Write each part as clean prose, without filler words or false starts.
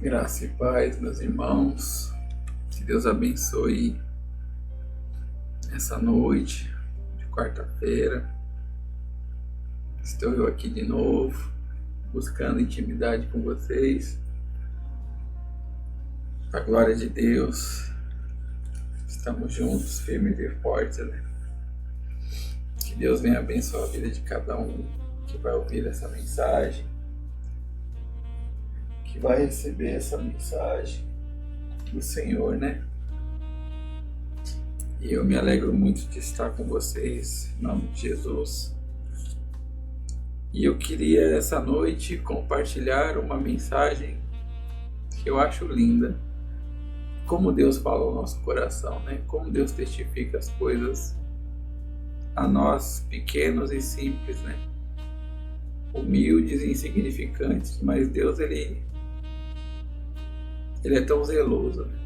Graça e paz, meus irmãos. Que Deus abençoe essa noite de quarta-feira. Estou eu aqui de novo, buscando intimidade com vocês. Para a glória de Deus, estamos juntos, firmes e fortes, né? Que Deus venha abençoar a vida de cada um que vai ouvir essa mensagem, que vai receber essa mensagem do Senhor, né? E eu me alegro muito de estar com vocês, em nome de Jesus. E eu queria essa noite compartilhar uma mensagem que eu acho linda. Como Deus fala ao nosso coração, né? Como Deus testifica as coisas a nós, pequenos e simples, né? Humildes e insignificantes, mas Deus, Ele é tão zeloso, né?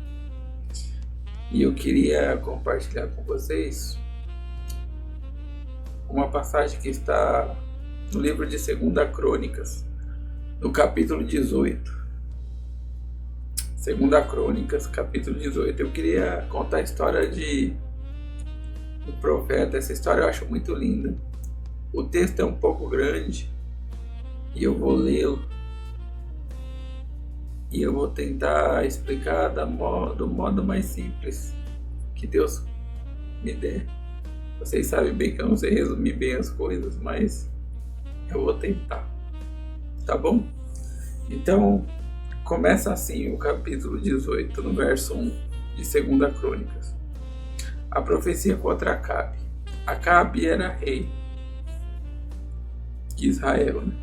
E eu queria compartilhar com vocês uma passagem que está no livro de 2 Crônicas, no capítulo 18. 2 Crônicas, capítulo 18. Eu queria contar a história do profeta. Essa história eu acho muito linda. O texto é um pouco grande e eu vou lê-lo. E eu vou tentar explicar do modo mais simples que Deus me der. Vocês sabem bem que eu não sei resumir bem as coisas, mas eu vou tentar. Tá bom? Então, começa assim o capítulo 18, no verso 1 de 2 Crônicas. A profecia contra Acabe. Acabe era rei de Israel, né?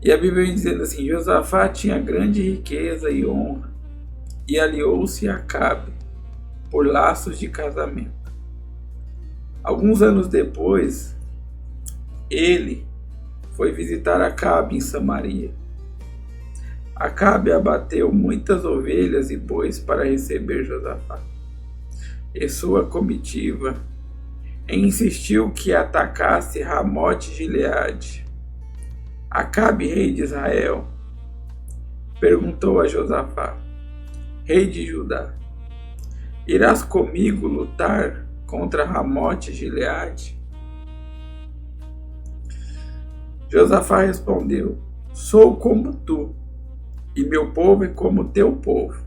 E a Bíblia vem dizendo assim: Josafá tinha grande riqueza e honra, e aliou-se a Acabe por laços de casamento. Alguns anos depois, ele foi visitar Acabe em Samaria. Acabe abateu muitas ovelhas e bois para receber Josafá e sua comitiva, e insistiu que atacasse Ramote-Gileade. Acabe, rei de Israel, perguntou a Josafá, rei de Judá: irás comigo lutar contra Ramote-Gileade? Josafá respondeu: sou como tu, e meu povo é como teu povo.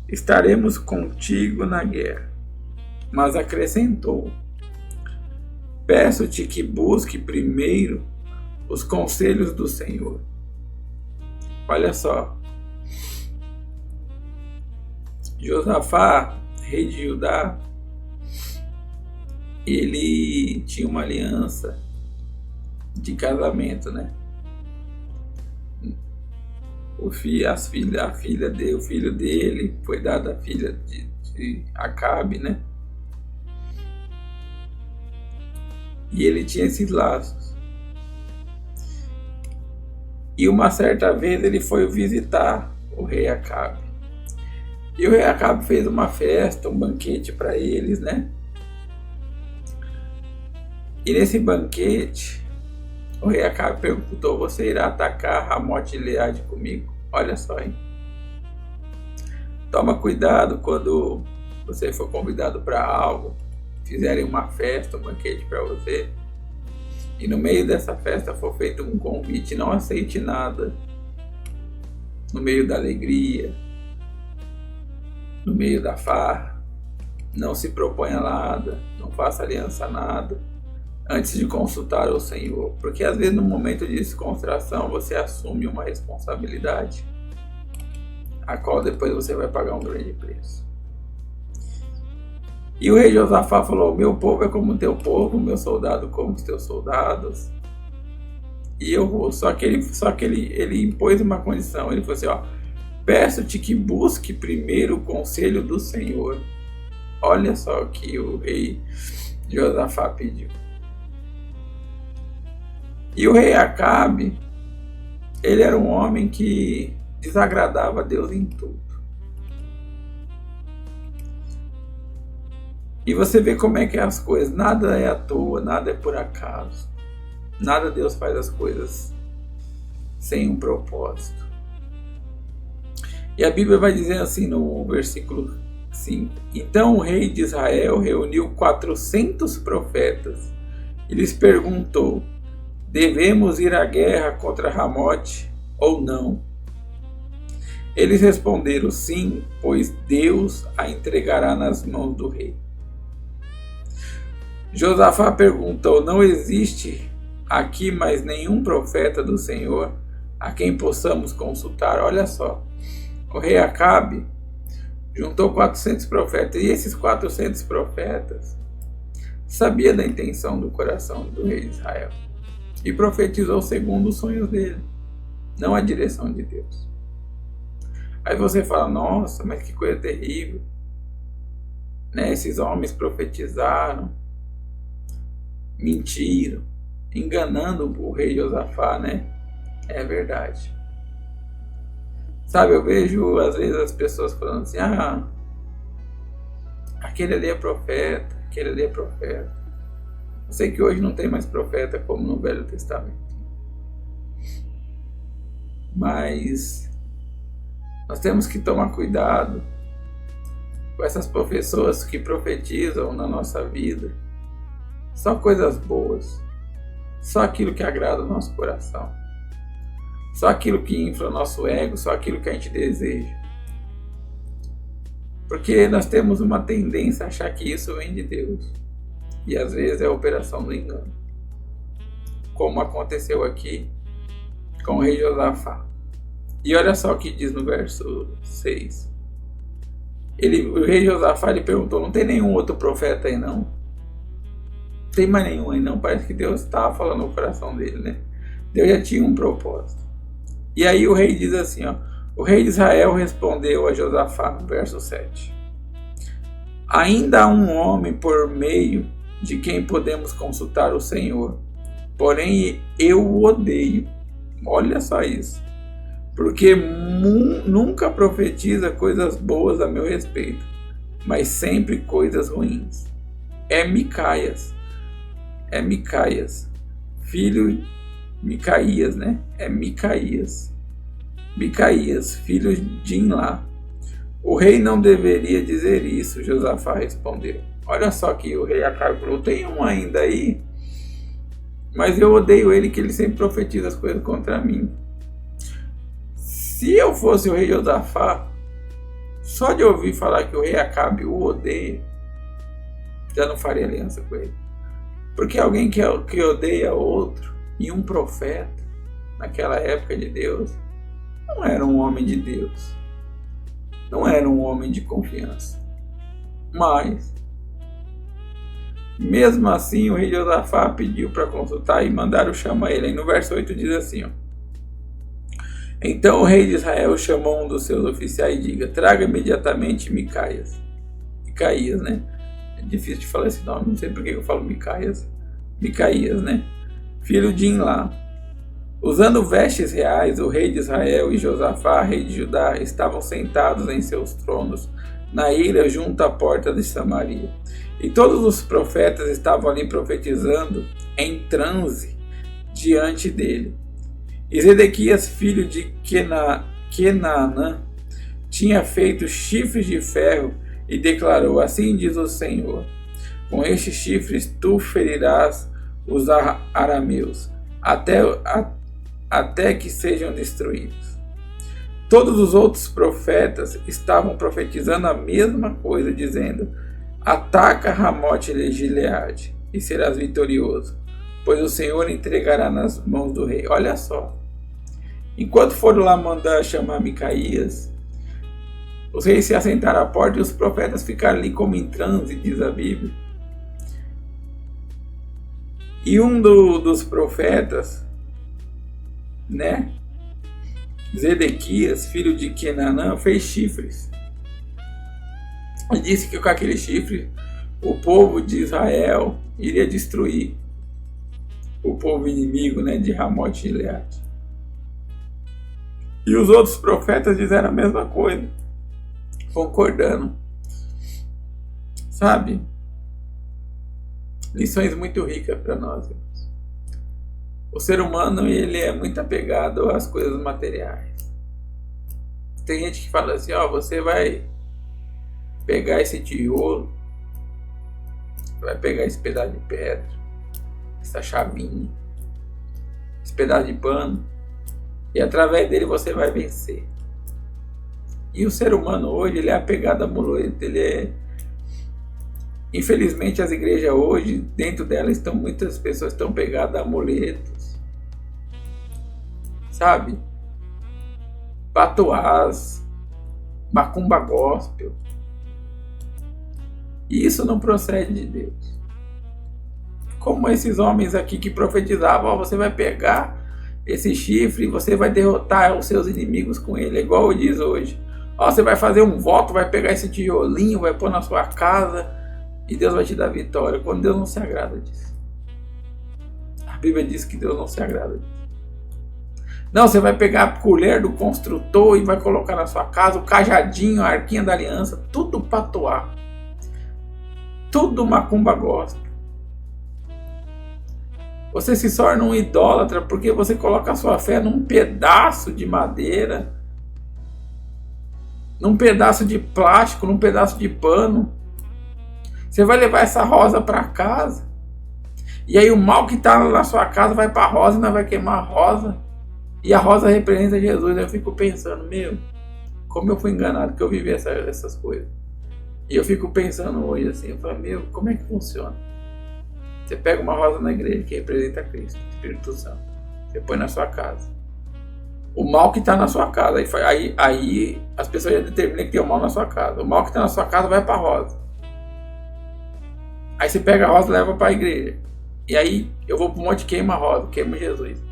Estaremos contigo na guerra. Mas acrescentou: peço-te que busque primeiro os conselhos do Senhor. Olha só. Josafá, rei de Judá, ele tinha uma aliança de casamento, né? O filho dele foi dado à filha de Acabe, né? E ele tinha esses laços. E uma certa vez ele foi visitar o rei Acabe. E o rei Acabe fez uma festa, um banquete para eles, né? E nesse banquete, o rei Acabe perguntou: você irá atacar Ramote-Gileade comigo? Olha só, hein? Toma cuidado quando você for convidado para algo, fizerem uma festa, um banquete para você, e no meio dessa festa for feito um convite, não aceite nada. No meio da alegria, no meio da farra, não se proponha nada, não faça aliança a nada, antes de consultar o Senhor. Porque às vezes no momento de descontração você assume uma responsabilidade, a qual depois você vai pagar um grande preço. E o rei Josafá falou: meu povo é como teu povo, meu soldado como os teus soldados. E eu vou. Só que ele impôs uma condição. Ele falou assim: ó, peço-te que busque primeiro o conselho do Senhor. Olha só o que o rei Josafá pediu. E o rei Acabe, ele era um homem que desagradava a Deus em tudo. E você vê como é que é as coisas. Nada é à toa, nada é por acaso. Nada Deus faz as coisas sem um propósito. E a Bíblia vai dizer assim no versículo 5: Então o rei de Israel reuniu 400 profetas e lhes perguntou: devemos ir à guerra contra Ramote ou não? Eles responderam: sim, pois Deus a entregará nas mãos do rei. Josafá perguntou: não existe aqui mais nenhum profeta do Senhor a quem possamos consultar? Olha só, o rei Acabe juntou 400 profetas, e esses 400 profetas sabia da intenção do coração do rei de Israel e profetizou segundo os sonhos dele, não a direção de Deus. Aí você fala: nossa, mas que coisa terrível, né? Esses homens profetizaram, mentiram, enganando o rei Josafá, né? É verdade. Sabe, eu vejo às vezes as pessoas falando assim: aquele ali é profeta, aquele ali é profeta. Eu sei que hoje não tem mais profeta como no Velho Testamento, mas nós temos que tomar cuidado com essas pessoas que profetizam na nossa vida só coisas boas, só aquilo que agrada o nosso coração, só aquilo que infla o nosso ego, só aquilo que a gente deseja. Porque nós temos uma tendência a achar que isso vem de Deus, e às vezes é a operação do engano, como aconteceu aqui com o rei Josafá. E olha só o que diz no verso 6. O rei Josafá lhe perguntou: não tem nenhum outro profeta aí não? Não tem mais nenhum aí não? Parece que Deus estava falando no coração dele, né? Deus já tinha um propósito. E aí o rei diz assim, o rei de Israel respondeu a Josafá no verso 7: ainda há um homem por meio de quem podemos consultar o Senhor, porém eu o odeio. Olha só isso. Porque nunca profetiza coisas boas a meu respeito, mas sempre coisas ruins. É Micaías, filho Micaías, né? É Micaías, filho de Imlá. O rei não deveria dizer isso, Josafá respondeu. Olha só que o rei Acabe falou: tem um ainda aí, mas eu odeio ele, que ele sempre profetiza as coisas contra mim. Se eu fosse o rei Josafá, só de ouvir falar que o rei Acabe o odeia, já não faria aliança com ele. Porque alguém que odeia outro, e um profeta, naquela época de Deus, não era um homem de Deus, não era um homem de confiança. Mas, mesmo assim, o rei Josafá pediu para consultar e mandaram chamar ele. Aí no verso 8 diz assim: então o rei de Israel chamou um dos seus oficiais e diga: traga imediatamente Micaías, né? É difícil de falar esse nome, não sei por que eu falo Micaías, né? Filho de Imlá. Usando vestes reais, o rei de Israel e Josafá, rei de Judá, estavam sentados em seus tronos na ilha junto à porta de Samaria. E todos os profetas estavam ali profetizando em transe diante dele. E Zedequias, filho de Kenaanã, tinha feito chifres de ferro e declarou: assim diz o Senhor, com estes chifres tu ferirás os arameus, até que sejam destruídos. Todos os outros profetas estavam profetizando a mesma coisa, dizendo: ataca Ramote de Gileade e serás vitorioso, pois o Senhor entregará nas mãos do rei. Olha só. Enquanto foram lá mandar chamar Micaías, os reis se assentaram à porta e os profetas ficaram ali como em transe, diz a Bíblia. E um dos profetas, né, Zedequias, filho de Kenaanã, fez chifres. E disse que com aquele chifre o povo de Israel iria destruir o povo inimigo, né, de Ramote de Gileade. E os outros profetas disseram a mesma coisa, concordando. Sabe? Lições muito ricas para nós, irmãos. O ser humano, ele é muito apegado às coisas materiais. Tem gente que fala assim, ó, você vai pegar esse tijolo, vai pegar esse pedaço de pedra, essa chavinha, esse pedaço de pano, e através dele você vai vencer. E o ser humano hoje, ele é apegado a amuleto, infelizmente as igrejas hoje, dentro delas muitas pessoas estão pegadas a amuletos, sabe? Patuás, macumba gospel. E isso não procede de Deus. Como esses homens aqui que profetizavam, ó, você vai pegar esse chifre e você vai derrotar os seus inimigos com ele, igual diz hoje. Ó, você vai fazer um voto, vai pegar esse tijolinho, vai pôr na sua casa e Deus vai te dar vitória. Quando Deus não se agrada disso. A Bíblia diz que Deus não se agrada disso. Não, você vai pegar a colher do construtor e vai colocar na sua casa, o cajadinho, a arquinha da aliança, tudo patuá. Tudo macumba gospel. Você se torna um idólatra porque você coloca a sua fé num pedaço de madeira, num pedaço de plástico, num pedaço de pano. Você vai levar essa rosa para casa. E aí o mal que está na sua casa vai para a rosa e não vai queimar a rosa. E a rosa representa Jesus. Eu fico pensando, como eu fui enganado que eu vivi essas coisas. E eu fico pensando hoje assim, eu falo, como é que funciona? Você pega uma rosa na igreja que representa Cristo, Espírito Santo. Você põe na sua casa. O mal que está na sua casa. Aí as pessoas já determinam que tem o mal na sua casa. O mal que está na sua casa vai para a rosa. Aí você pega a rosa e leva para a igreja. E aí eu vou para o monte, queima a rosa, queima Jesus.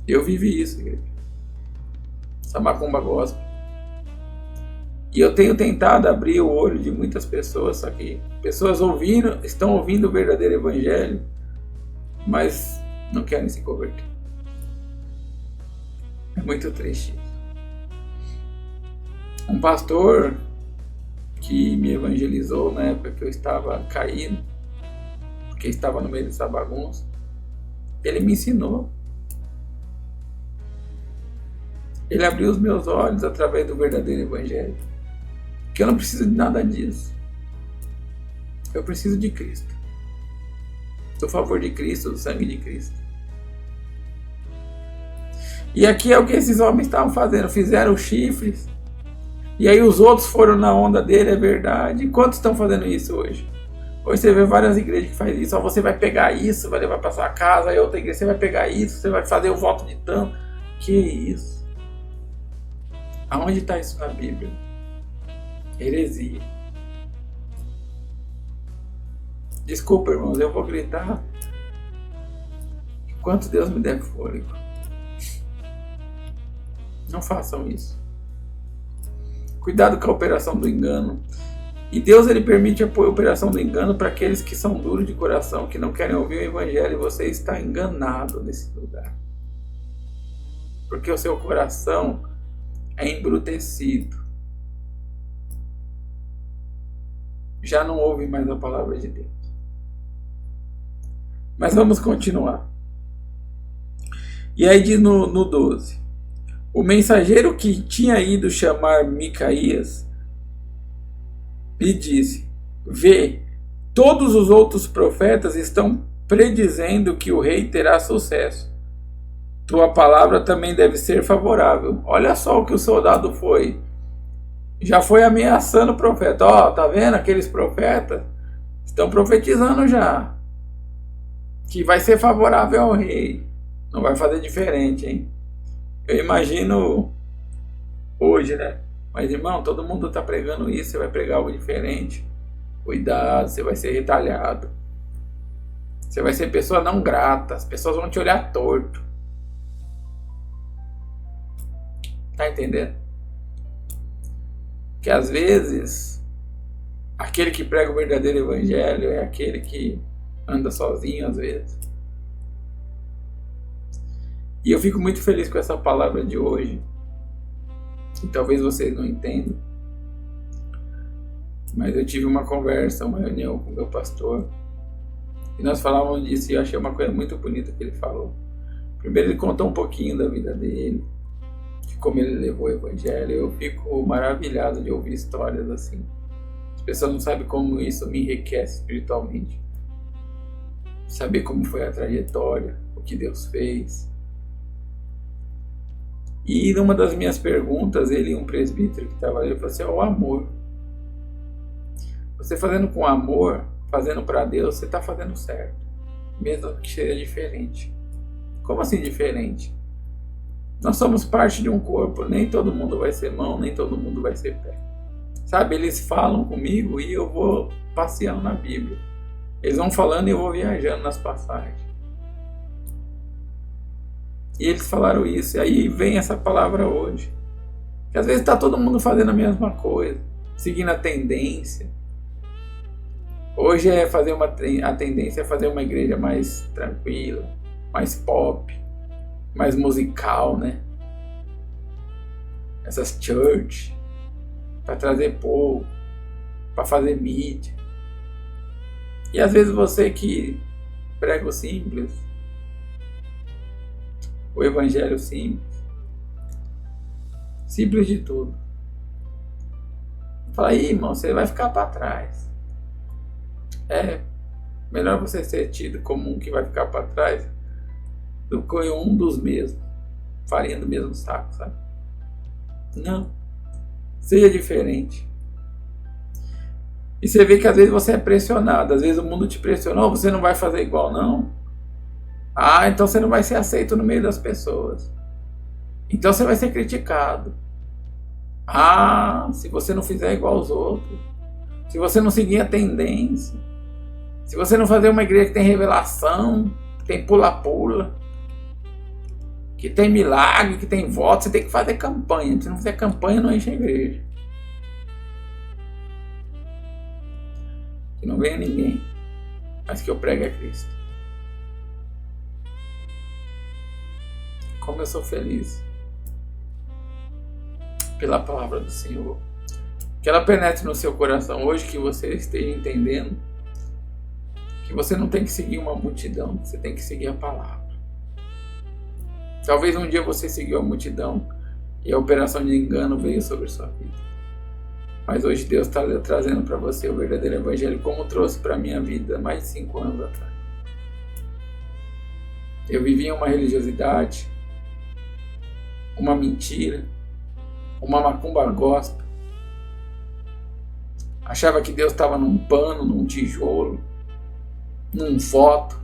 Eu vivi isso, igreja. Essa macumba gospel. E eu tenho tentado abrir o olho de muitas pessoas, só que pessoas estão ouvindo o verdadeiro evangelho, mas não querem se converter. É muito triste. Um pastor que me evangelizou na época que eu estava caído, porque estava no meio dessa bagunça, ele me ensinou. Ele abriu os meus olhos através do verdadeiro evangelho. Que eu não preciso de nada disso. Eu preciso de Cristo. Do favor de Cristo, do sangue de Cristo. E aqui é o que esses homens estavam fazendo. Fizeram chifres. E aí os outros foram na onda dele, é verdade. Quantos estão fazendo isso hoje? Hoje você vê várias igrejas que fazem isso. Ó, você vai pegar isso, vai levar para sua casa. Aí outra igreja, você vai pegar isso, você vai fazer o voto de tanto. Que isso? Aonde está isso na Bíblia? Heresia. Desculpa, irmãos, eu vou gritar enquanto Deus me der fôlego. Não façam isso. Cuidado com a operação do engano. E Deus, ele permite a operação do engano para aqueles que são duros de coração, que não querem ouvir o evangelho, e você está enganado nesse lugar. Porque o seu coração é embrutecido. Já não ouve mais a palavra de Deus. Mas vamos continuar. E aí diz no 12. O mensageiro que tinha ido chamar Micaías lhe disse: vê, todos os outros profetas estão predizendo que o rei terá sucesso. Tua palavra também deve ser favorável. Olha só o que o soldado foi. Já foi ameaçando o profeta. Ó, tá vendo? Aqueles profetas estão profetizando já. Que vai ser favorável ao rei. Não vai fazer diferente, hein? Eu imagino hoje, né? Mas, irmão, todo mundo tá pregando isso. Você vai pregar algo diferente. Cuidado, você vai ser retalhado. Você vai ser pessoa não grata. As pessoas vão te olhar torto. Tá entendendo? Que às vezes aquele que prega o verdadeiro evangelho é aquele que anda sozinho às vezes. E eu fico muito feliz com essa palavra de hoje. E talvez vocês não entendam. Mas eu tive uma conversa, uma reunião com o meu pastor, e nós falávamos disso, e eu achei uma coisa muito bonita que ele falou. Primeiro ele contou um pouquinho da vida dele, de como ele levou o evangelho. Eu fico maravilhado de ouvir histórias assim. As pessoas não sabem como isso me enriquece espiritualmente. Saber como foi a trajetória, o que Deus fez. E numa das minhas perguntas, ele, um presbítero que estava ali, ele falou assim: o amor. Você fazendo com amor, fazendo para Deus, você está fazendo certo, mesmo que seja diferente. Como assim diferente? Nós somos parte de um corpo, nem todo mundo vai ser mão, nem todo mundo vai ser pé. Sabe, eles falam comigo e eu vou passeando na Bíblia. Eles vão falando e eu vou viajando nas passagens. E eles falaram isso, e aí vem essa palavra hoje. Que às vezes está todo mundo fazendo a mesma coisa, seguindo a tendência. Hoje a tendência é fazer uma igreja mais tranquila, mais pop, mais musical, né? Essas church, para trazer povo, para fazer mídia. E às vezes você que prega o simples, o evangelho simples de tudo, fala aí, irmão, você vai ficar para trás. É melhor você ser tido como um que vai ficar para trás do que um dos mesmos, farinha do mesmo saco, sabe? Não, seja diferente. E você vê que às vezes você é pressionado, às vezes o mundo te pressionou, você não vai fazer igual, não. Ah, então você não vai ser aceito no meio das pessoas. Então você vai ser criticado. Ah, se você não fizer igual aos outros, se você não seguir a tendência, se você não fazer uma igreja que tem revelação, que tem pula-pula, que tem milagre, que tem voto, você tem que fazer campanha. Se não fizer campanha, não enche a igreja. Que não venha ninguém, mas que eu pregue a Cristo. Como eu sou feliz pela palavra do Senhor. Que ela penetre no seu coração hoje, que você esteja entendendo que você não tem que seguir uma multidão, você tem que seguir a palavra. Talvez um dia você seguiu a multidão e a operação de engano veio sobre sua vida. Mas hoje Deus está trazendo para você o verdadeiro evangelho, como trouxe para a minha vida mais de 5 anos atrás. Eu vivia uma religiosidade, uma mentira, uma macumba gospel. Achava que Deus estava num pano, num tijolo, num voto.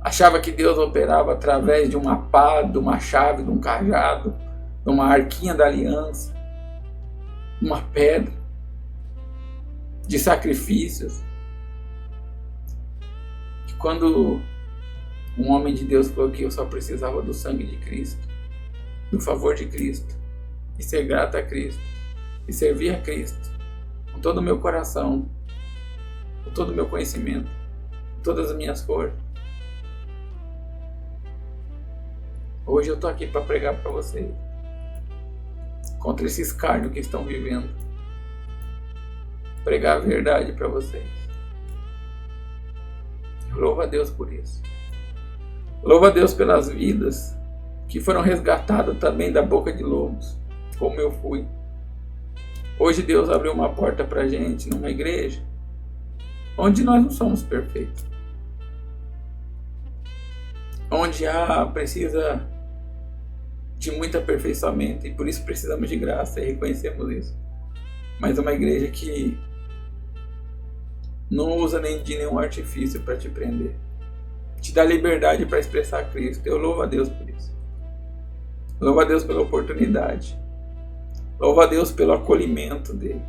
Achava que Deus operava através de uma pá, de uma chave, de um cajado, de uma arquinha da aliança, uma pedra, de sacrifícios. E quando um homem de Deus falou que eu só precisava do sangue de Cristo, do favor de Cristo, e ser grato a Cristo, e servir a Cristo, com todo o meu coração, com todo o meu conhecimento, com todas as minhas forças. Hoje eu estou aqui para pregar para vocês, contra esse escárnio que estão vivendo, pregar a verdade para vocês. Eu louvo a Deus por isso. Louvo a Deus pelas vidas que foram resgatadas também da boca de lobos, como eu fui. Hoje Deus abriu uma porta para a gente numa igreja onde nós não somos perfeitos, onde precisa de muito aperfeiçoamento, e por isso precisamos de graça e reconhecemos isso. Mas é uma igreja que não usa nem de nenhum artifício para te prender, te dá liberdade para expressar Cristo. Eu louvo a Deus por isso. Louvo a Deus pela oportunidade. Louvo a Deus pelo acolhimento dele.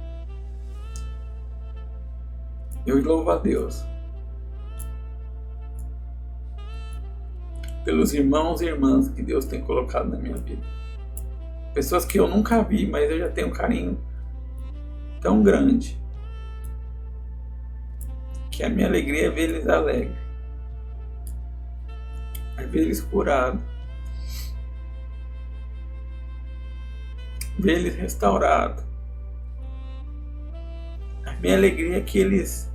Eu louvo a Deus pelos irmãos e irmãs que Deus tem colocado na minha vida. Pessoas que eu nunca vi, mas eu já tenho um carinho tão grande, que a minha alegria é ver eles alegres, é ver eles curados, ver eles restaurados, Minha alegria é que eles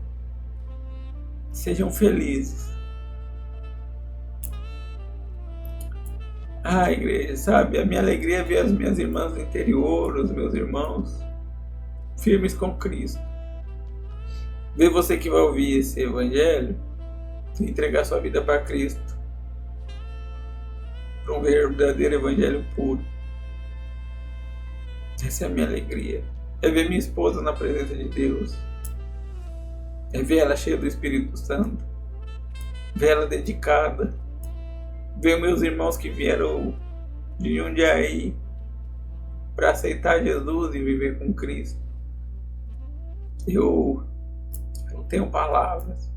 sejam felizes. Igreja, sabe? A minha alegria é ver as minhas irmãs do interior, os meus irmãos firmes com Cristo. Ver você que vai ouvir esse evangelho, entregar sua vida para Cristo, para um verdadeiro evangelho puro. Essa é a minha alegria. É ver minha esposa na presença de Deus. É ver ela cheia do Espírito Santo. Ver ela dedicada. Ver meus irmãos que vieram de Jundiaí para aceitar Jesus e viver com Cristo. Eu não tenho palavras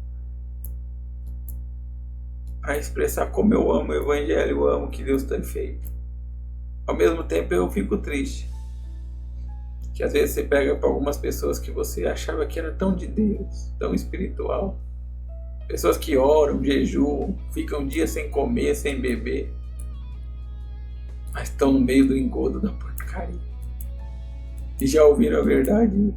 para expressar como eu amo o Evangelho, eu amo o que Deus tem feito. Ao mesmo tempo eu fico triste, que às vezes você pega para algumas pessoas que você achava que era tão de Deus, tão espiritual, pessoas que oram, jejuam, ficam dias sem comer, sem beber, mas estão no meio do engodo da porcaria. E já ouviram a verdade?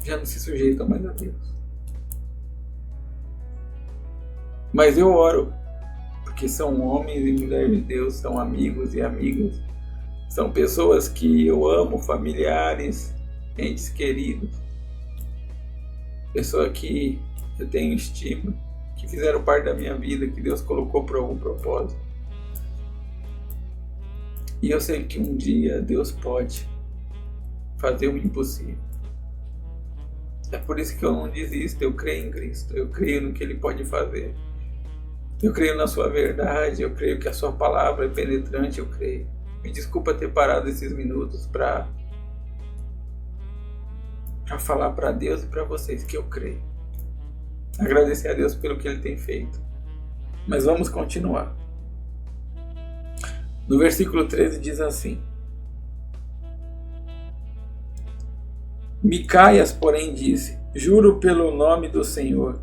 Já não se sujeitam mais a Deus. Mas eu oro, porque são homens e mulheres de Deus, são amigos e amigas, são pessoas que eu amo, familiares, entes queridos, pessoas que eu tenho estima, que fizeram parte da minha vida, que Deus colocou por algum propósito. E eu sei que um dia Deus pode fazer o impossível. É por isso que eu não desisto, eu creio em Cristo, eu creio no que Ele pode fazer. Eu creio na sua verdade, eu creio que a sua palavra é penetrante, eu creio. Me desculpa ter parado esses minutos para falar para Deus e para vocês que eu creio. Agradecer a Deus pelo que Ele tem feito. Mas vamos continuar. No versículo 13 diz assim: Micaias, porém, disse: Juro pelo nome do Senhor,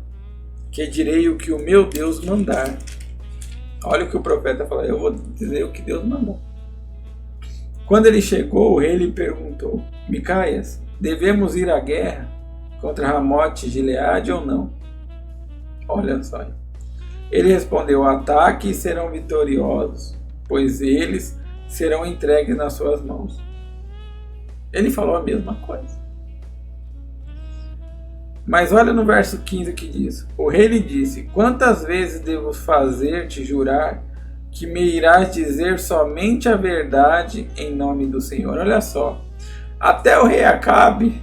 que direi o que o meu Deus mandar. Olha o que o profeta fala: eu vou dizer o que Deus mandar. Quando ele chegou, o rei lhe perguntou: Micaias, devemos ir à guerra contra Ramote Gileade ou não? Olha só. Ele respondeu: ataque e serão vitoriosos, pois eles serão entregues nas suas mãos. Ele falou a mesma coisa. Mas olha no verso 15 que diz: o rei lhe disse: quantas vezes devo fazer-te jurar que me irás dizer somente a verdade em nome do Senhor? Olha só, até o rei Acabe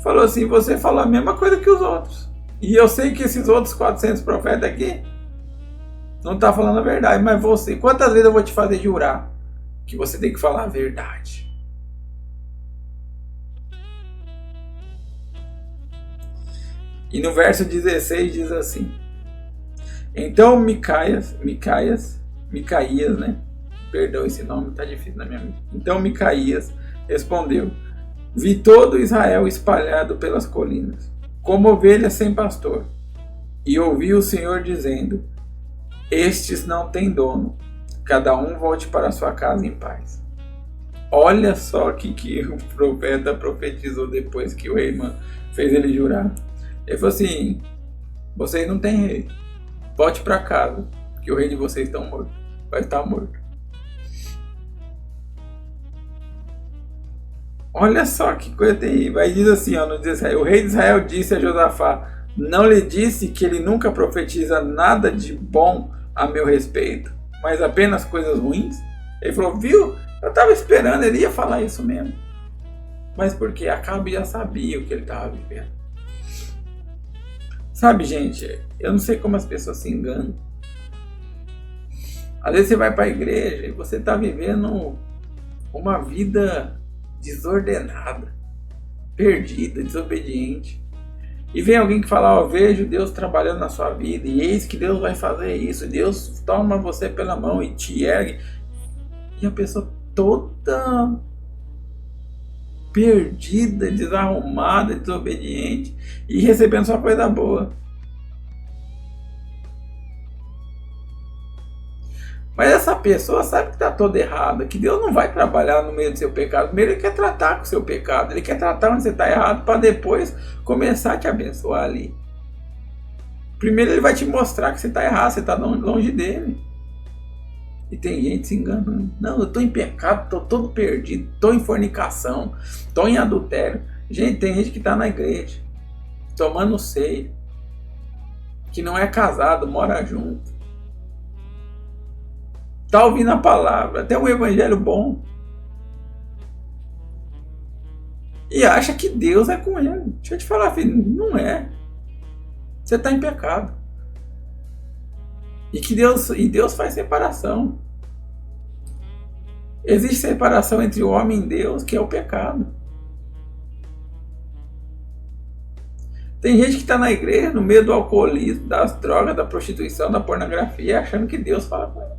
falou assim: você falou a mesma coisa que os outros, e eu sei que esses outros 400 profetas aqui não estão falando a verdade, mas você, quantas vezes eu vou te fazer jurar que você tem que falar a verdade? E no verso 16 diz assim: então Micaías, né? Perdão, esse nome está difícil na minha mente. Então Micaías respondeu: vi todo Israel espalhado pelas colinas, como ovelhas sem pastor, e ouvi o Senhor dizendo: estes não têm dono, cada um volte para sua casa em paz. Olha só o que o profeta profetizou depois que o rei fez ele jurar. Ele falou assim: vocês não têm rei, volte para casa, que o rei de vocês vai estar morto. Olha só que coisa terrível. Aí diz assim, no 17: o rei de Israel disse a Josafá: não lhe disse que ele nunca profetiza nada de bom a meu respeito, mas apenas coisas ruins? Ele falou: viu, eu estava esperando, ele ia falar isso mesmo. Mas porque Acabe já sabia o que ele estava vivendo. Sabe, gente, eu não sei como as pessoas se enganam. Às vezes você vai para a igreja e você está vivendo uma vida desordenada, perdida, desobediente. E vem alguém que fala: ó, vejo Deus trabalhando na sua vida, e eis que Deus vai fazer isso. Deus toma você pela mão e te ergue. E a pessoa toda perdida, desarrumada, desobediente, e recebendo só coisa boa. Mas essa pessoa sabe que está toda errada, que Deus não vai trabalhar no meio do seu pecado. Primeiro ele quer tratar com o seu pecado, ele quer tratar onde você está errado para depois começar a te abençoar ali. Primeiro ele vai te mostrar que você está errado, você está longe dele. E tem gente se enganando. Não, eu estou em pecado, estou todo perdido, estou em fornicação, estou em adultério. Gente, tem gente que está na igreja, tomando ceia, que não é casado, mora junto. Está ouvindo a palavra, até um evangelho bom. E acha que Deus é com ele. Deixa eu te falar, filho, não é. Você está em pecado. E Deus faz separação. Existe separação entre o homem e Deus, que é o pecado. Tem gente que está na igreja, no meio do alcoolismo, das drogas, da prostituição, da pornografia, achando que Deus fala com ela.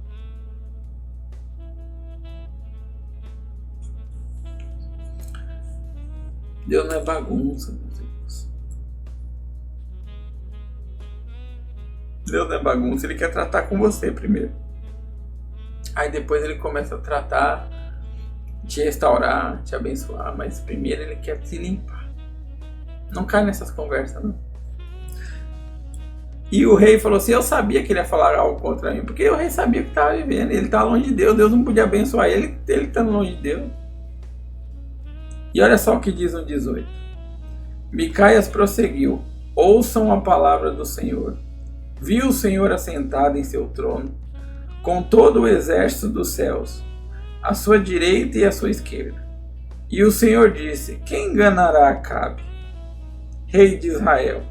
Deus não é bagunça, meus irmãos. Deus não é bagunça, ele quer tratar com você primeiro. Aí depois ele começa a tratar, te restaurar, te abençoar. Mas primeiro ele quer te limpar. Não cai nessas conversas, não. E o rei falou assim, eu sabia que ele ia falar algo contra mim, porque o rei sabia que estava vivendo. Ele estava longe de Deus, Deus não podia abençoar ele estando longe de Deus. E olha só o que diz no 18. Micaias prosseguiu, ouçam a palavra do Senhor. Viu o Senhor assentado em seu trono, com todo o exército dos céus, à sua direita e à sua esquerda. E o Senhor disse, quem enganará Acabe, rei de Israel,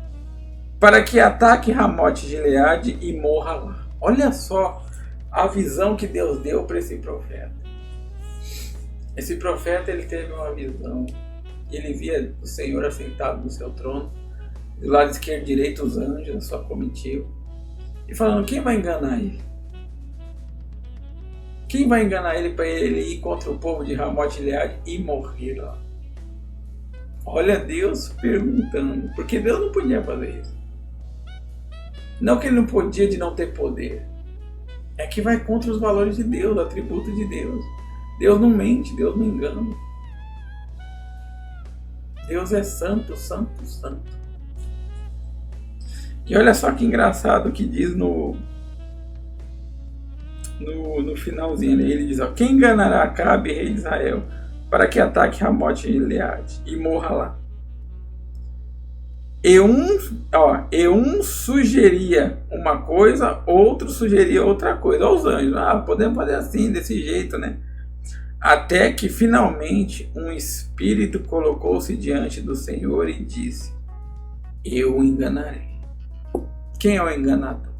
para que ataque Ramote Gileade e morra lá? Olha só a visão que Deus deu para esse profeta. Esse profeta, ele teve uma visão. Ele via o Senhor assentado no seu trono, do lado esquerdo e direito os anjos, a sua comitiva, e falando, quem vai enganar ele? Quem vai enganar ele para ele ir contra o povo de Ramote Gileade e morrer lá? Olha Deus perguntando, porque Deus não podia fazer isso. Não que ele não podia de não ter poder, é que vai contra os valores de Deus, atributos de Deus. Deus não mente, Deus não engana. Deus é santo, santo, santo. E olha só que engraçado que diz no finalzinho, ele diz, ó, quem enganará Acabe, rei de Israel, para que ataque Ramote Gileade e morra lá? E um sugeria uma coisa, outro sugeria outra coisa. Olha os anjos, podemos fazer assim, desse jeito, né? Até que finalmente um espírito colocou-se diante do Senhor e disse, eu o enganarei. Quem é o enganador?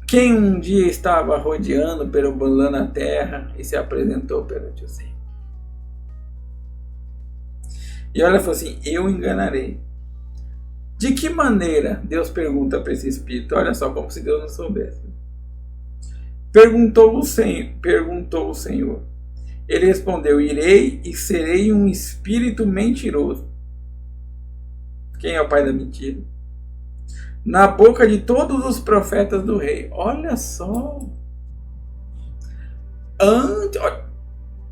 Quem um dia estava rodeando, perambulando a terra e se apresentou perante o Senhor. E olha, falou assim, eu enganarei. De que maneira? Deus pergunta para esse espírito. Olha só, como se Deus não soubesse. Perguntou o Senhor. Ele respondeu, irei e serei um espírito mentiroso. Quem é o pai da mentira? Na boca de todos os profetas do rei. Olha só.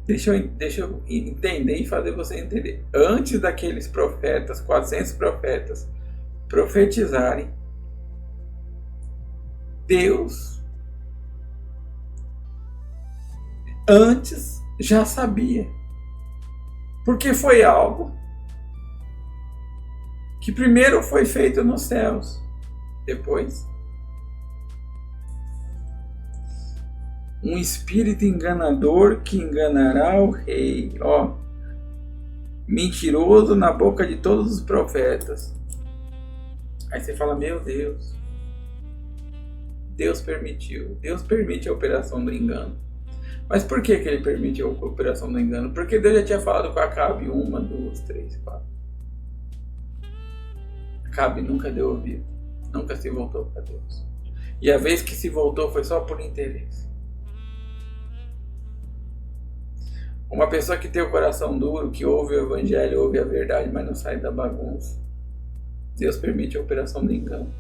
Deixa eu entender e fazer você entender. Antes daqueles profetas, 400 profetas, profetizarem, Deus antes já sabia. Porque foi algo que primeiro foi feito nos céus. Depois, um espírito enganador que enganará o rei. Mentiroso na boca de todos os profetas. Aí você fala, meu Deus. Deus permitiu. Deus permite a operação do engano. Mas por que ele permitiu a operação do engano? Porque Deus já tinha falado com Acabe 1, 2, 3, 4. Acabe nunca deu ouvido. Nunca se voltou para Deus. E a vez que se voltou foi só por interesse. Uma pessoa que tem o coração duro, que ouve o evangelho, ouve a verdade, mas não sai da bagunça. Deus permite a operação do engano.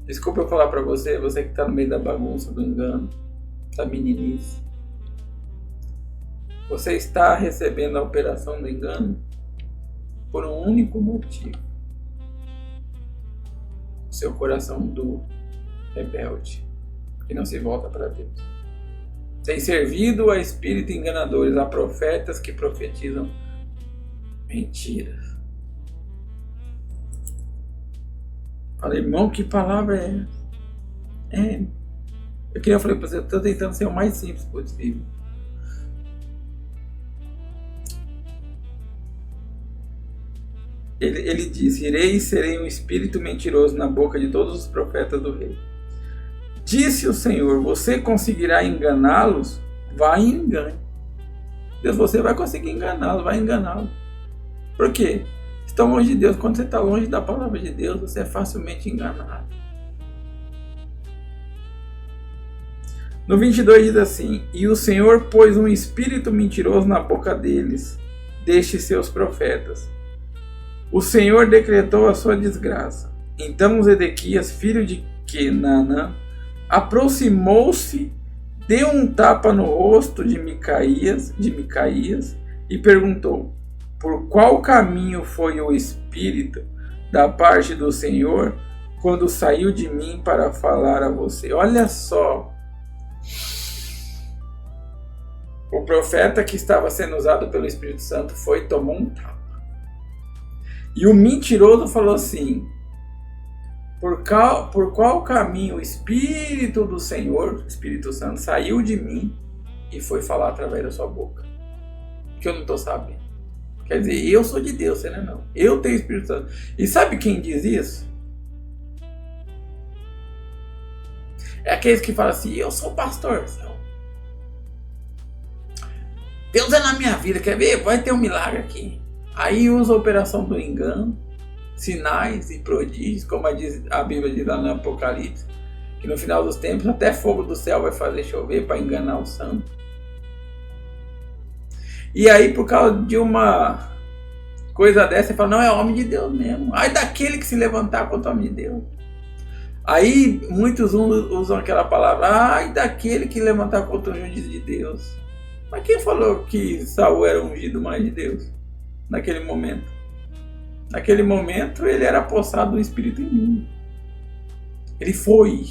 Desculpa eu falar para você, você que está no meio da bagunça, do engano, da meninice. Você está recebendo a operação do engano por um único motivo. Seu coração duro, rebelde, que não se volta para Deus. Tem servido a espíritos enganadores, a profetas que profetizam mentiras. Falei, irmão, que palavra é essa? Eu falei para você, eu estou tentando ser o mais simples possível. Ele disse, irei e serei um espírito mentiroso na boca de todos os profetas do rei. Disse o Senhor, você conseguirá enganá-los? Vai e engane. Deus, você vai conseguir enganá-los, vai enganá-los. Por quê? Estão longe de Deus. Quando você está longe da palavra de Deus, você é facilmente enganado. No 22 diz assim, e o Senhor pôs um espírito mentiroso na boca deles, destes seus profetas. O Senhor decretou a sua desgraça. Então Zedequias, filho de Kenanã, aproximou-se, deu um tapa no rosto de Micaías e perguntou, por qual caminho foi o Espírito da parte do Senhor quando saiu de mim para falar a você? Olha só, o profeta que estava sendo usado pelo Espírito Santo foi e tomou um tapa. E o mentiroso falou assim, por qual caminho o Espírito do Senhor, o Espírito Santo, saiu de mim e foi falar através da sua boca? Que eu não estou sabendo. Quer dizer, eu sou de Deus, você não é não. Eu tenho Espírito Santo. E sabe quem diz isso? É aqueles que falam assim, eu sou pastor. Deus é na minha vida, quer ver? Vai ter um milagre aqui. Aí usa a operação do engano, sinais e prodígios, como a Bíblia diz lá no Apocalipse, que no final dos tempos até fogo do céu vai fazer chover para enganar o santo. E aí, por causa de uma coisa dessa, você fala, não, é homem de Deus mesmo. Ai daquele que se levantar contra o homem de Deus. Aí, muitos usam aquela palavra, ai daquele que levantar contra o ungido de Deus. Mas quem falou que Saul era ungido mais de Deus? Naquele momento. Naquele momento, ele era possado do Espírito imundo. Ele foi.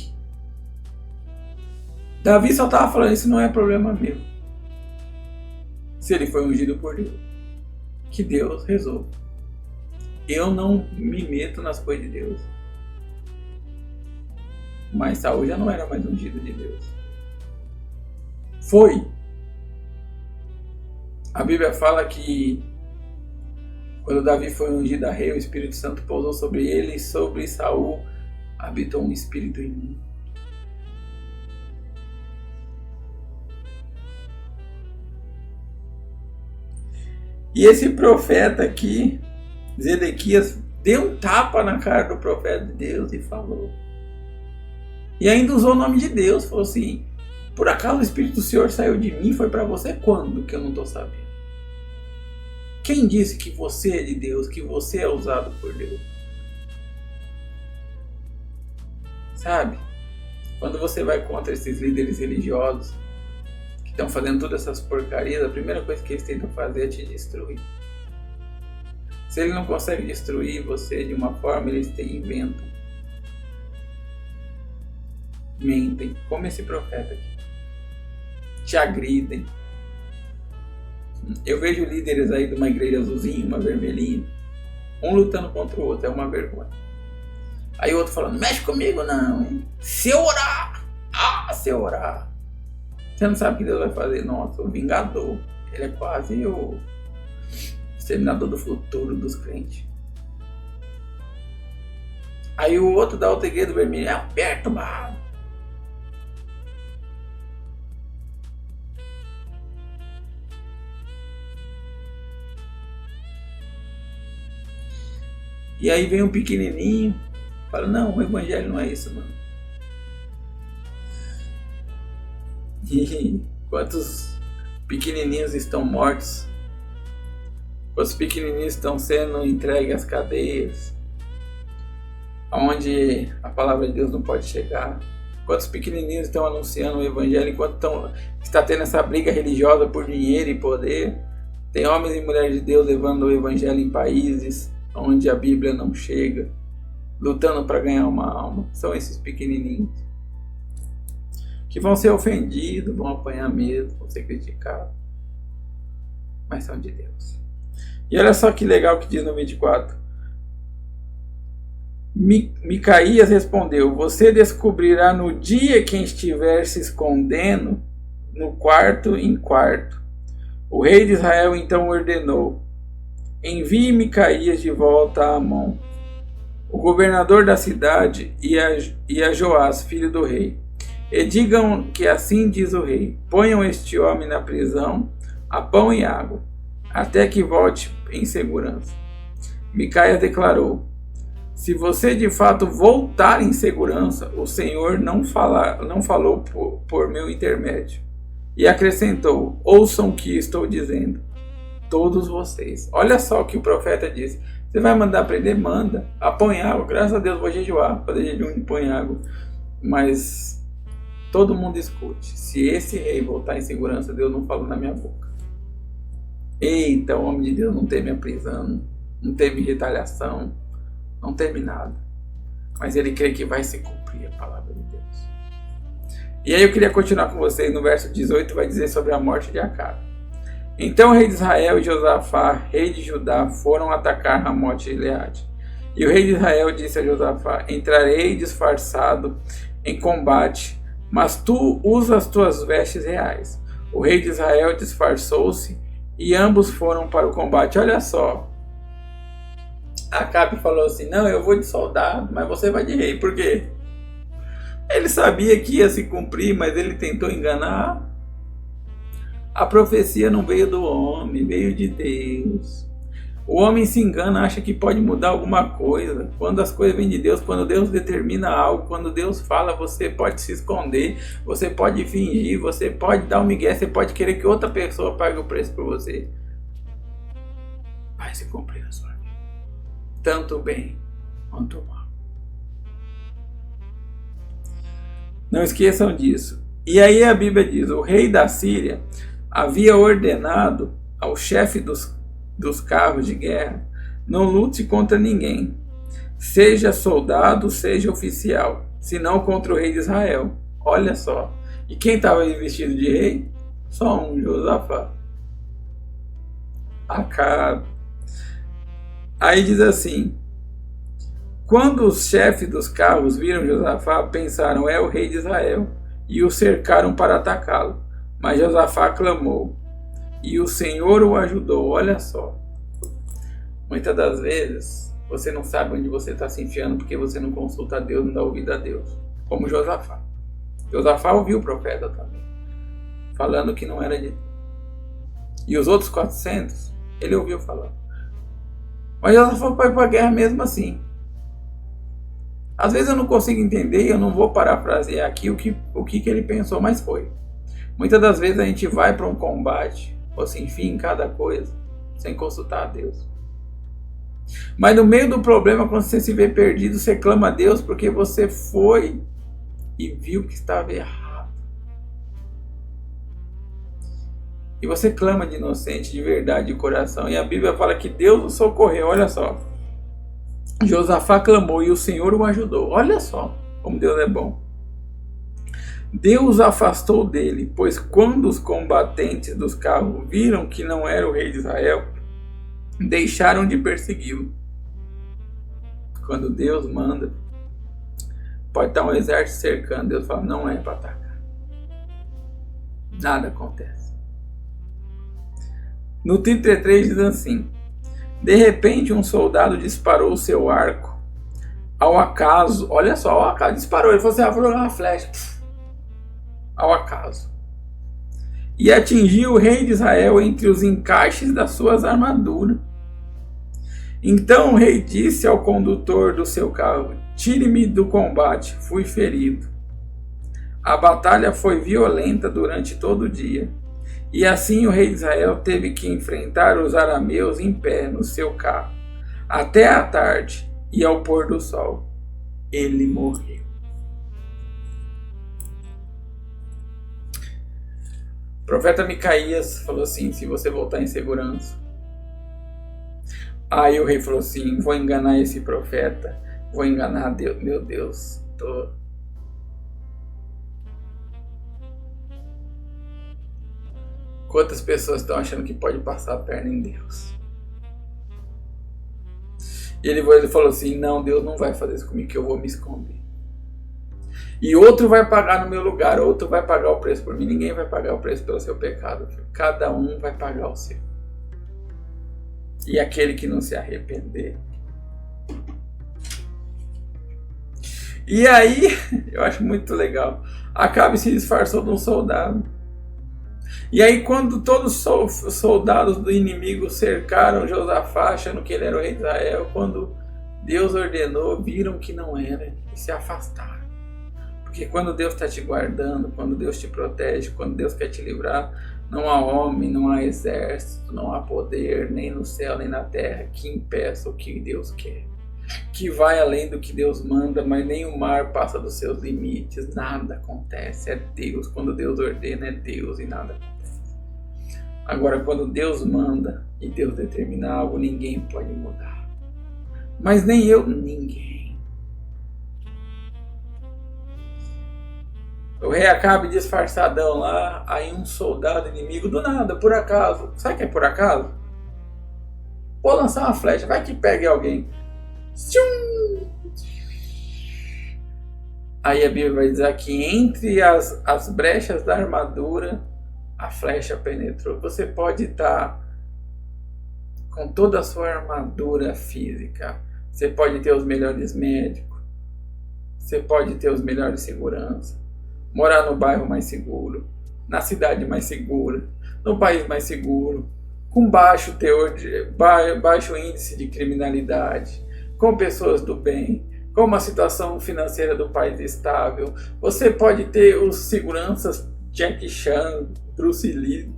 Davi só estava falando, isso não é problema meu. Se ele foi ungido por Deus, que Deus resolva. Eu não me meto nas coisas de Deus. Mas Saul já não era mais ungido de Deus. Foi. A Bíblia fala que quando Davi foi ungido a rei, o Espírito Santo pousou sobre ele e sobre Saul habitou um espírito imundo. E esse profeta aqui, Zedequias, deu um tapa na cara do profeta de Deus e falou. E ainda usou o nome de Deus, falou assim, por acaso o Espírito do Senhor saiu de mim, foi para você quando? Que eu não estou sabendo. Quem disse que você é de Deus, que você é usado por Deus? Sabe? Quando você vai contra esses líderes religiosos, que estão fazendo todas essas porcarias, a primeira coisa que eles tentam fazer é te destruir. Se ele não consegue destruir você de uma forma, eles te inventam. Mentem, como esse profeta aqui. Te agridem. Eu vejo líderes aí de uma igreja azulzinha, uma vermelhinha, um lutando contra o outro, é uma vergonha. Aí o outro falando, mexe comigo não, hein? Se eu orar, se eu orar. Você não sabe o que Deus vai fazer? Nossa, o vingador. Ele é quase o exterminador do futuro dos crentes. Aí o outro da outra igreja do vermelho, é perturbado. E aí vem um pequenininho, fala, não, o evangelho não é isso, não. E quantos pequenininhos estão mortos? Quantos pequenininhos estão sendo entregues às cadeias? onde a palavra de Deus não pode chegar. Quantos pequenininhos estão anunciando o evangelho enquanto está tendo essa briga religiosa por dinheiro e poder? Tem homens e mulheres de Deus levando o evangelho em países onde a Bíblia não chega, lutando para ganhar uma alma. São esses pequenininhos que vão ser ofendidos, vão apanhar mesmo, vão ser criticados, mas são de Deus. E olha só que legal que diz no 24. Micaías respondeu: você descobrirá no dia que estiver se escondendo no quarto em quarto. O rei de Israel então ordenou: envie Micaías de volta a Amon, o governador da cidade, e a Joás, filho do rei. E digam que assim diz o rei: ponham este homem na prisão, a pão e água, até que volte em segurança. Micaías declarou: se você de fato voltar em segurança, o Senhor não falou por meu intermédio. E acrescentou: ouçam o que estou dizendo, todos vocês. Olha só o que o profeta disse: você vai mandar prender? Manda. Põe água, graças a Deus vou jejuar, fazer jejum e põe água. Mas todo mundo escute: se esse rei voltar em segurança, Deus não falou na minha boca. Eita, o homem de Deus não teve a prisão, não teve retaliação, não teve nada, mas ele crê que vai se cumprir a palavra de Deus. E aí eu queria continuar com vocês no verso 18, vai dizer sobre a morte de Acabe. Então o rei de Israel e Josafá, rei de Judá, foram atacar Ramote e Gileade. E o rei de Israel disse a Josafá: entrarei disfarçado em combate, mas tu usa as tuas vestes reais. O rei de Israel disfarçou-se e ambos foram para o combate. Olha só, Acabe falou assim: não, eu vou de soldado, mas você vai de rei. Por quê? Ele sabia que ia se cumprir, mas ele tentou enganar. A profecia não veio do homem, veio de Deus. O homem se engana, acha que pode mudar alguma coisa. Quando as coisas vêm de Deus, quando Deus determina algo, quando Deus fala, você pode se esconder, você pode fingir, você pode dar um migué, você pode querer que outra pessoa pague o preço por você. Vai se cumprir na sua vida, tanto bem quanto mal. Não esqueçam disso. E aí a Bíblia diz: o rei da Síria havia ordenado ao chefe dos carros de guerra: não lute contra ninguém, seja soldado, seja oficial, senão contra o rei de Israel. Olha só. E quem estava vestido de rei? Só um: Josafá. Acabe. Aí diz assim: quando os chefes dos carros viram Josafá, pensaram: é o rei de Israel, e o cercaram para atacá-lo. Mas Josafá clamou, e o Senhor o ajudou. Olha só. Muitas das vezes você não sabe onde você está se enfiando porque você não consulta a Deus, não dá ouvido a Deus. Como Josafá. Josafá ouviu o profeta também, falando que não era de Deus. E os outros 400, ele ouviu falando. Mas Josafá foi para a guerra mesmo assim. Às vezes eu não consigo entender e eu não vou parafrasear aqui o que ele pensou, mas foi. Muitas das vezes a gente vai para um combate, ou se enfia em cada coisa, sem consultar a Deus. Mas no meio do problema, quando você se vê perdido, você clama a Deus porque você foi e viu que estava errado. E você clama de inocente, de verdade, de coração. E a Bíblia fala que Deus o socorreu. Olha só. Josafá clamou e o Senhor o ajudou. Olha só como Deus é bom. Deus afastou dele, pois quando os combatentes dos carros viram que não era o rei de Israel, deixaram de persegui-lo. Quando Deus manda, pode estar um exército cercando, Deus fala: não é para atacar. Nada acontece. No 33 diz assim: de repente um soldado disparou seu arco ao acaso. Olha só, ao acaso, disparou. Ele falou assim: vou jogar uma flecha. Ao acaso. E atingiu o rei de Israel entre os encaixes das suas armaduras. Então o rei disse ao condutor do seu carro: tire-me do combate, fui ferido. A batalha foi violenta durante todo o dia. E assim o rei de Israel teve que enfrentar os arameus em pé no seu carro, até a tarde e ao pôr do sol. ele morreu. O profeta Micaías falou assim: se você voltar em segurança. Aí o rei falou assim: vou enganar esse profeta, vou enganar Deus, meu Deus. Quantas pessoas estão achando que pode passar a perna em Deus? E ele falou assim: não, Deus não vai fazer isso comigo, que eu vou me esconder. E outro vai pagar no meu lugar, outro vai pagar o preço por mim. Ninguém vai pagar o preço pelo seu pecado. Cada um vai pagar o seu. E aquele que não se arrepender. E aí, eu acho muito legal. Acabe se disfarçou de um soldado. E aí, quando todos os soldados do inimigo cercaram Josafá, achando que ele era o rei de Israel, quando Deus ordenou, viram que não era e se afastaram. Porque quando Deus está te guardando, quando Deus te protege, quando Deus quer te livrar, não há homem, não há exército, não há poder, nem no céu, nem na terra, que impeça o que Deus quer. Que vai além do que Deus manda, mas nem o mar passa dos seus limites, nada acontece, é Deus. Quando Deus ordena, é Deus e nada acontece. Agora, quando Deus manda e Deus determina algo, ninguém pode mudar. Mas nem eu, ninguém. O rei Acabe disfarçadão lá, aí um soldado inimigo, do nada, por acaso. Sabe o que é por acaso? Vou lançar uma flecha, vai que pegue alguém. Aí a Bíblia vai dizer que entre as brechas da armadura, a flecha penetrou. Você pode estar com toda a sua armadura física. Você pode ter os melhores médicos. Você pode ter os melhores segurança. Morar no bairro mais seguro. Na cidade mais segura. No país mais seguro. Com baixo índice de criminalidade. Com pessoas do bem. Com uma situação financeira do país estável. Você pode ter os seguranças Jack Chan, Bruce Lee.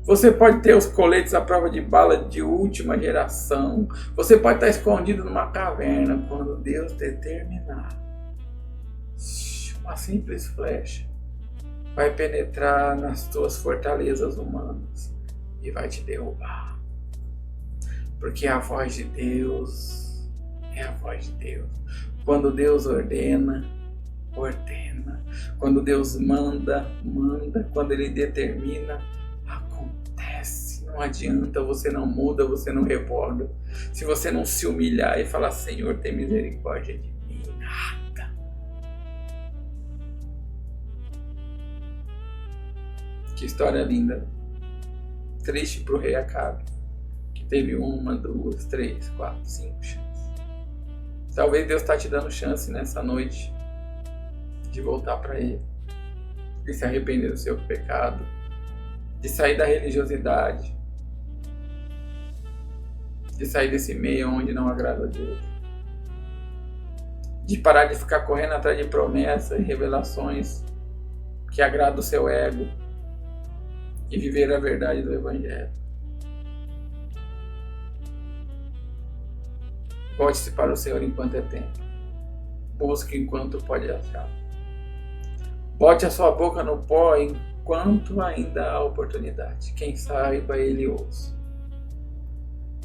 Você pode ter os coletes à prova de bala de última geração. Você pode estar escondido numa caverna quando Deus determinar. Uma simples flecha vai penetrar nas tuas fortalezas humanas e vai te derrubar. Porque a voz de Deus é a voz de Deus. Quando Deus ordena, ordena. Quando Deus manda, manda. Quando Ele determina, acontece. Não adianta, você não muda, você não reborda. Se você não se humilhar e falar: Senhor, tem misericórdia de mim, nada. Que história linda. Triste para o rei Acabe, que teve 1, 2, 3, 4, 5 chances. Talvez Deus está te dando chance nessa noite de voltar para Ele, de se arrepender do seu pecado, de sair da religiosidade, de sair desse meio onde não agrada a Deus, de parar de ficar correndo atrás de promessas e revelações que agradam o seu ego e viver a verdade do Evangelho. Volte-se para o Senhor enquanto é tempo. Busque enquanto pode achar. Bote a sua boca no pó enquanto ainda há oportunidade. Quem saiba, Ele ouça.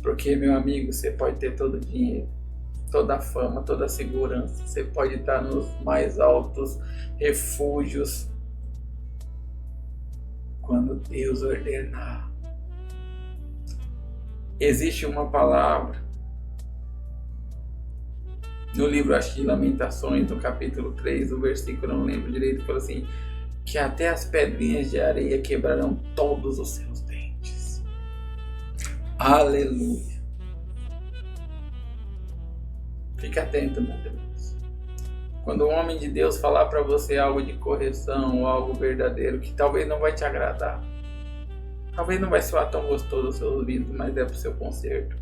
Porque, meu amigo, você pode ter todo o dinheiro, toda a fama, toda a segurança. Você pode estar nos mais altos refúgios. Quando Deus ordenar. Existe uma palavra no livro, acho que Lamentações, no capítulo 3, o versículo, não lembro direito, fala assim: que até as pedrinhas de areia quebrarão todos os seus dentes. Aleluia. Fique atento, meu Deus. Quando um homem de Deus falar para você algo de correção ou algo verdadeiro que talvez não vai te agradar, talvez não vai soar tão gostoso aos seus ouvidos, mas é para o seu conserto.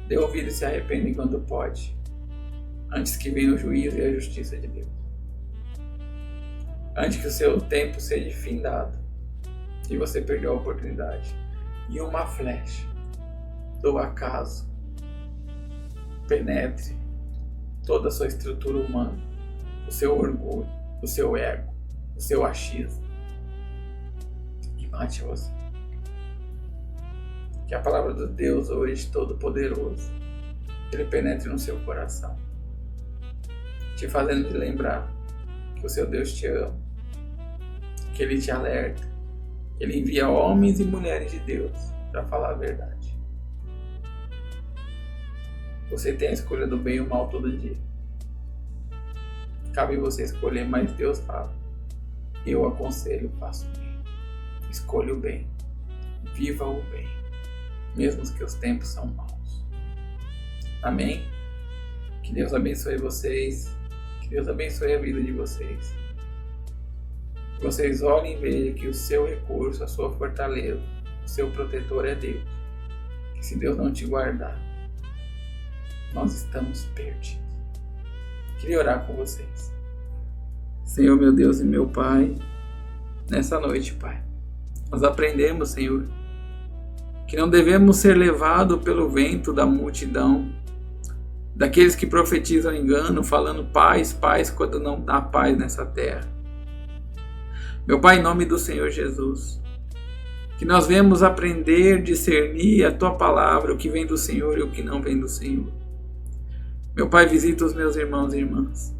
Dê ouvido e se arrependa enquanto pode, antes que venha o juízo e a justiça de Deus. Antes que o seu tempo seja findado e você perdeu a oportunidade. E uma flecha do acaso penetre toda a sua estrutura humana, o seu orgulho, o seu ego, o seu achismo, e mate você. Que a palavra do Deus hoje, Todo-Poderoso, Ele penetre no seu coração, te fazendo te lembrar que o seu Deus te ama, que Ele te alerta, que Ele envia homens e mulheres de Deus para falar a verdade. Você tem a escolha do bem e o mal todo dia. Cabe você escolher, mas Deus fala: eu aconselho, faça o bem, escolha o bem, viva o bem, mesmo que os tempos são maus. Amém? Que Deus abençoe vocês, que Deus abençoe a vida de vocês. Que vocês olhem e vejam que o seu recurso, a sua fortaleza, o seu protetor é Deus. Que se Deus não te guardar, nós estamos perdidos. Queria orar com vocês. Senhor, meu Deus e meu Pai, nessa noite, Pai, nós aprendemos, Senhor, que não devemos ser levados pelo vento da multidão, daqueles que profetizam engano, falando paz, paz, quando não há paz nessa terra. Meu Pai, em nome do Senhor Jesus, que nós venhamos aprender, discernir a Tua palavra, o que vem do Senhor e o que não vem do Senhor. Meu Pai, visita os meus irmãos e irmãs,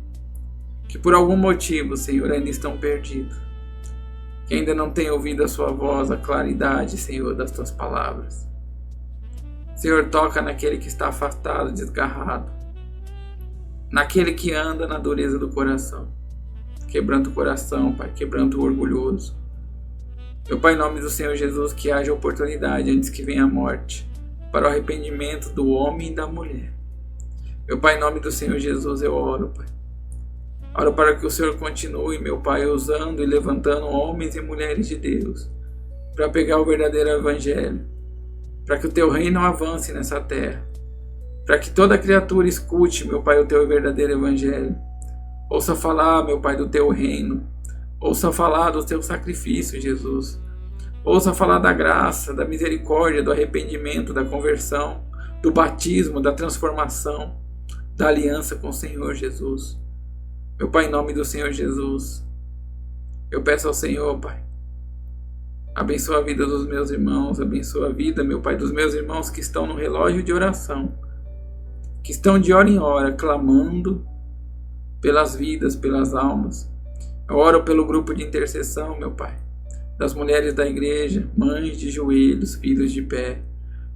que por algum motivo, Senhor, ainda estão perdidos, que ainda não têm ouvido a Sua voz, a claridade, Senhor, das Tuas palavras. Senhor, toca naquele que está afastado, desgarrado, naquele que anda na dureza do coração. Quebranta o coração, Pai, quebranta o orgulhoso. Meu Pai, em nome do Senhor Jesus, que haja oportunidade antes que venha a morte, para o arrependimento do homem e da mulher. Meu Pai, em nome do Senhor Jesus, eu oro, Pai. Oro para que o Senhor continue, meu Pai, usando e levantando homens e mulheres de Deus, para pegar o verdadeiro evangelho, para que o Teu reino avance nessa terra, para que toda criatura escute, meu Pai, o Teu verdadeiro evangelho. Ouça falar, meu Pai, do Teu reino. Ouça falar do Teu sacrifício, Jesus. Ouça falar da graça, da misericórdia, do arrependimento, da conversão, do batismo, da transformação, da aliança com o Senhor Jesus. Meu Pai, em nome do Senhor Jesus, eu peço ao Senhor, Pai, abençoa a vida dos meus irmãos, abençoa a vida, meu Pai, dos meus irmãos que estão no relógio de oração, que estão de hora em hora clamando pelas vidas, pelas almas. Eu oro pelo grupo de intercessão, meu Pai, das mulheres da igreja, mães de joelhos, filhos de pé.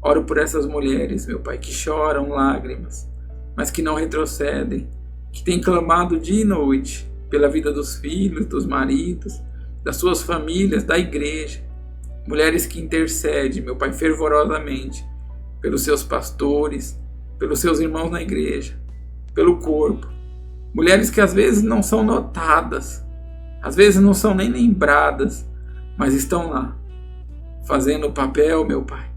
Oro por essas mulheres, meu Pai, que choram lágrimas, mas que não retrocedem, que têm clamado dia e noite pela vida dos filhos, dos maridos, das suas famílias, da igreja. Mulheres que intercedem, meu Pai, fervorosamente pelos seus pastores, pelos seus irmãos na igreja, pelo corpo. Mulheres que às vezes não são notadas, às vezes não são nem lembradas, mas estão lá, fazendo o papel, meu Pai,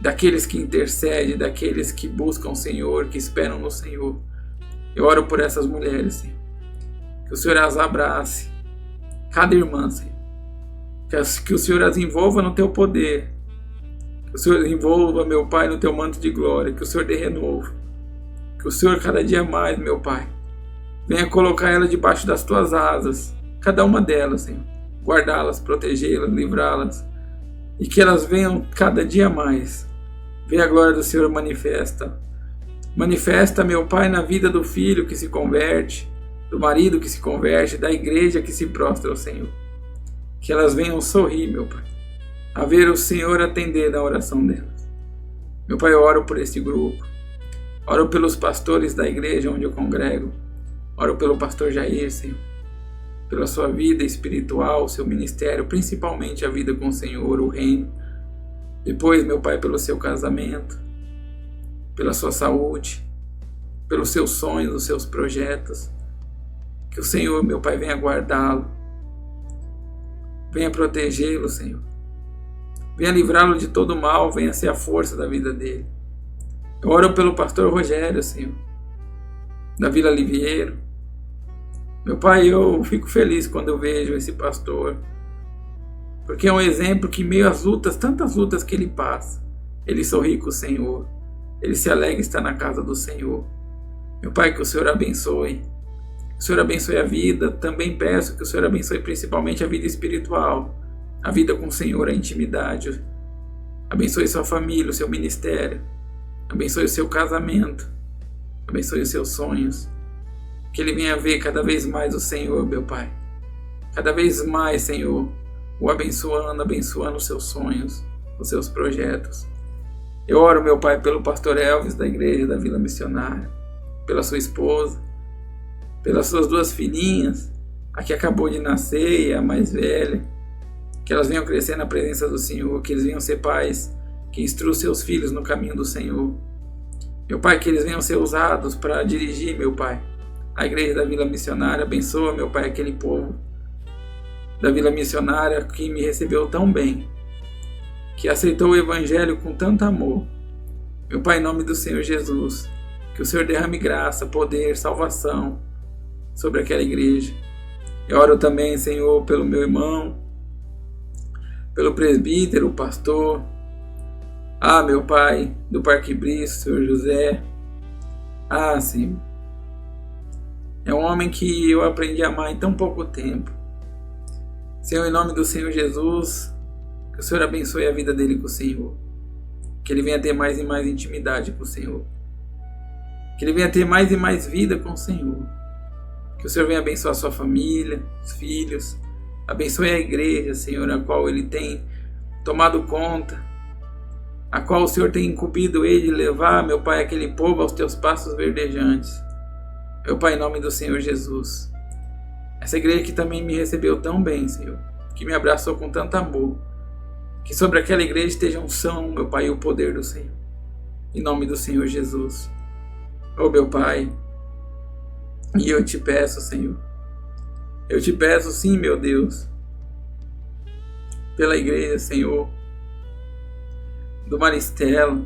daqueles que intercedem, daqueles que buscam o Senhor, que esperam no Senhor. Eu oro por essas mulheres, Senhor, que o Senhor as abrace, cada irmã, Senhor, que o Senhor as envolva no Teu poder, que o Senhor envolva, meu Pai, no Teu manto de glória, que o Senhor dê renovo, que o Senhor cada dia mais, meu Pai, venha colocar ela debaixo das Tuas asas, cada uma delas, Senhor, guardá-las, protegê-las, livrá-las, e que elas venham cada dia mais ver a glória do Senhor manifesta. Manifesta, meu Pai, na vida do filho que se converte, do marido que se converte, da igreja que se prostra ao Senhor. Que elas venham sorrir, meu Pai, a ver o Senhor atender na oração delas. Meu Pai, eu oro por esse grupo, oro pelos pastores da igreja onde eu congrego, oro pelo pastor Jair, Senhor, pela sua vida espiritual, o seu ministério, principalmente a vida com o Senhor, o reino. Depois, meu Pai, pelo seu casamento, pela sua saúde, pelos seus sonhos, os seus projetos. Que o Senhor, meu Pai, venha guardá-lo, venha protegê-lo, Senhor. Venha livrá-lo de todo mal, venha ser a força da vida dele. Eu oro pelo pastor Rogério, Senhor, da Vila Liviero. Meu Pai, eu fico feliz quando eu vejo esse pastor, porque é um exemplo que, em meio às lutas, tantas lutas que ele passa, ele sorri com o Senhor, ele se alegra em estar na casa do Senhor. Meu Pai, que o Senhor abençoe. Que o Senhor abençoe a vida. Também peço que o Senhor abençoe principalmente a vida espiritual, a vida com o Senhor, a intimidade. Abençoe sua família, o seu ministério. Abençoe o seu casamento. Abençoe os seus sonhos. Que ele venha ver cada vez mais o Senhor, meu Pai. Cada vez mais, Senhor, o abençoando os seus sonhos, os seus projetos. Eu oro, meu Pai, pelo pastor Elvis da igreja da Vila Missionária, pela sua esposa, pelas suas 2 filhinhas, a que acabou de nascer e a mais velha, que elas venham crescer na presença do Senhor, que eles venham ser pais que instruam seus filhos no caminho do Senhor. Meu Pai, que eles venham ser usados para dirigir, meu Pai, a igreja da Vila Missionária. Abençoa, meu Pai, aquele povo da Vila Missionária que me recebeu tão bem, que aceitou o Evangelho com tanto amor. Meu Pai, em nome do Senhor Jesus, que o Senhor derrame graça, poder, salvação sobre aquela igreja. Eu oro também, Senhor, pelo meu irmão, pelo presbítero, o pastor, meu Pai, do Parque Briço, Senhor José. Senhor, é um homem que eu aprendi a amar em tão pouco tempo. Senhor, em nome do Senhor Jesus, que o Senhor abençoe a vida dele com o Senhor. Que ele venha ter mais e mais intimidade com o Senhor. Que ele venha ter mais e mais vida com o Senhor. Que o Senhor venha abençoar a sua família, os filhos. Abençoe a igreja, Senhor, a qual ele tem tomado conta. A qual o Senhor tem incumbido ele de levar, meu Pai, aquele povo aos teus passos verdejantes. Meu Pai, em nome do Senhor Jesus. Essa igreja que também me recebeu tão bem, Senhor, que me abraçou com tanto amor, que sobre aquela igreja esteja a unção, meu Pai, e o poder do Senhor, em nome do Senhor Jesus. Meu Pai, e eu te peço, Senhor, eu te peço sim, meu Deus, pela igreja, Senhor, do Maristela,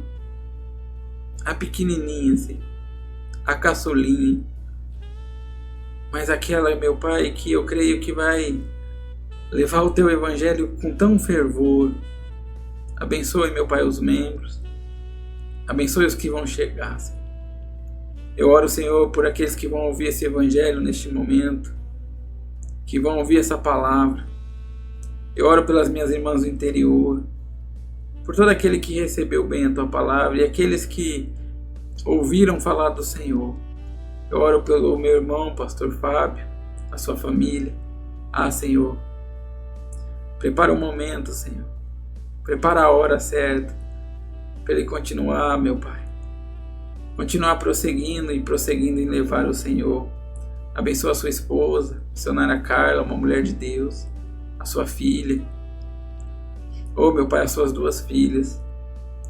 a pequenininha, Senhor, a caçulinha, mas aquela, meu Pai, que eu creio que vai levar o teu evangelho com tão fervor. Abençoe, meu Pai, os membros. Abençoe os que vão chegar, Senhor. Eu oro, Senhor, por aqueles que vão ouvir esse evangelho neste momento, que vão ouvir essa palavra. Eu oro pelas minhas irmãs do interior, por todo aquele que recebeu bem a tua palavra e aqueles que ouviram falar do Senhor. Eu oro pelo meu irmão, pastor Fábio, a sua família. Senhor, prepara o momento, Senhor. Prepara a hora certa para ele continuar, meu Pai. Continuar prosseguindo em levar o Senhor. Abençoa a sua esposa, a missionária Carla, uma mulher de Deus, a sua filha. Meu Pai, as suas 2 filhas.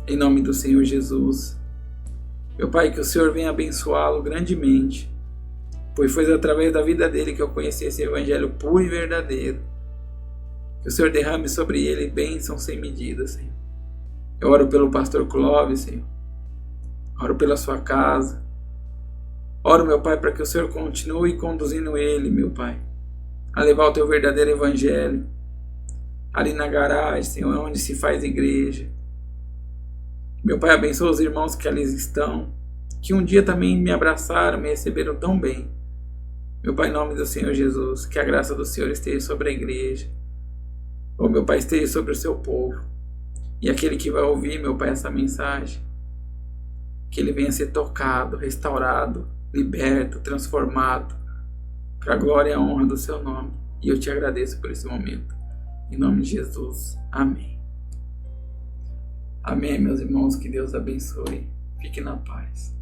Em nome do Senhor Jesus. Meu Pai, que o Senhor venha abençoá-lo grandemente, pois foi através da vida dele que eu conheci esse evangelho puro e verdadeiro. Que o Senhor derrame sobre ele bênçãos sem medida, Senhor. Eu oro pelo pastor Clóvis, Senhor. Oro pela sua casa. Oro, meu Pai, para que o Senhor continue conduzindo ele, meu Pai, a levar o teu verdadeiro evangelho ali na garagem, Senhor, onde se faz igreja. Meu Pai, abençoa os irmãos que ali estão, que um dia também me abraçaram, me receberam tão bem. Meu Pai, em nome do Senhor Jesus, que a graça do Senhor esteja sobre a igreja. Meu Pai, esteja sobre o seu povo. E aquele que vai ouvir, meu Pai, essa mensagem, que ele venha ser tocado, restaurado, liberto, transformado, para a glória e a honra do seu nome. E eu te agradeço por esse momento. Em nome de Jesus. Amém. Amém, meus irmãos. Que Deus abençoe. Fique na paz.